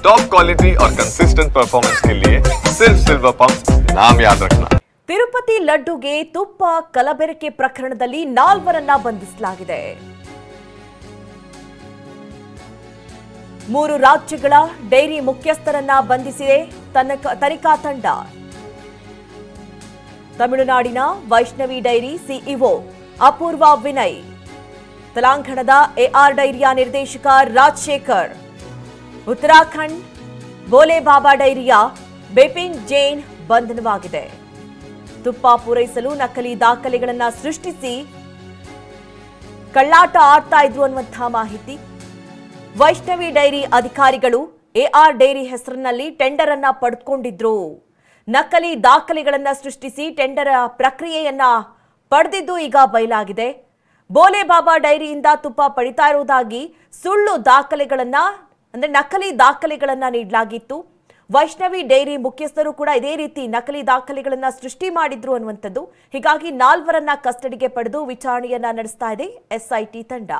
Top quality और consistent performance के लिए सिर्फ सिल्वर पंप नाम याद रखना। ತಿರುಪತಿ ಲಡ್ಡುಗೆ ತುಪ್ಪ ಕಲಬೆರಕೆ ಪ್ರಕರಣದಲ್ಲಿ 4ರನ್ನ ಬಂಧಿಸಲಾಗಿದೆ. 3 ರಾಜ್ಯಗಳ ಡೈರಿ ಮುಖ್ಯಸ್ಥರನ್ನ ಬಂಧಿಸಿದೆ ತನಿಖಾ ತಂಡ. ತಮಿಳುನಾಡಿನ ವೈಷ್ಣವಿ ಡೈರಿ ಸಿಇಒ ಅಪೂರ್ವ ವಿನಯ್, ತೆಲಂಗಾಣದ ಎಆರ್ ಡೈರಿಯ ನಿರ್ದೇಶಕ ರಾಜಶೇಖರ್, ಉತ್ತರಾಖಂಡ್ ಬೋಲೆ ಬಾಬಾ ಡೈರಿಯ ಬಿಪಿನ್ ಜೈನ್ ಬಂಧನವಾಗಿದೆ. ತುಪ್ಪ ಪೂರೈಸಲು ನಕಲಿ ದಾಖಲೆಗಳನ್ನು ಸೃಷ್ಟಿಸಿ ಕಳ್ಳಾಟ ಆಡ್ತಾ ಇದ್ರು ಅನ್ನುವಂತಹ ಮಾಹಿತಿ. ವೈಷ್ಣವಿ ಡೈರಿ ಅಧಿಕಾರಿಗಳು ಎಆರ್ ಡೈರಿ ಹೆಸರಿನಲ್ಲಿ ಟೆಂಡರ್ ಅನ್ನ ಪಡೆದುಕೊಂಡಿದ್ರು. ನಕಲಿ ದಾಖಲೆಗಳನ್ನು ಸೃಷ್ಟಿಸಿ ಟೆಂಡರ್ ಪ್ರಕ್ರಿಯೆಯನ್ನ ಪಡೆದಿದ್ದು ಈಗ ಬಯಲಾಗಿದೆ. ಬೋಲೆ ಬಾಬಾ ಡೈರಿಯಿಂದ ತುಪ್ಪ ಪಡಿತಾ ಇರುವುದಾಗಿ ಸುಳ್ಳು ದಾಖಲೆಗಳನ್ನ ಅಂದ್ರೆ ನಕಲಿ ದಾಖಲೆಗಳನ್ನ ನೀಡಲಾಗಿತ್ತು. ವೈಷ್ಣವಿ ಡೈರಿ ಮುಖ್ಯಸ್ಥರು ಕೂಡ ಇದೇ ರೀತಿ ನಕಲಿ ದಾಖಲೆಗಳನ್ನ ಸೃಷ್ಟಿ ಮಾಡಿದ್ರು ಅನ್ನುವಂಥದ್ದು. ಹೀಗಾಗಿ 4ರನ್ನ ಕಸ್ಟಡಿಗೆ ಪಡೆದು ವಿಚಾರಣೆಯನ್ನ ನಡೆಸ್ತಾ ಇದೆ ಎಸ್ಐಟಿ ತಂಡ.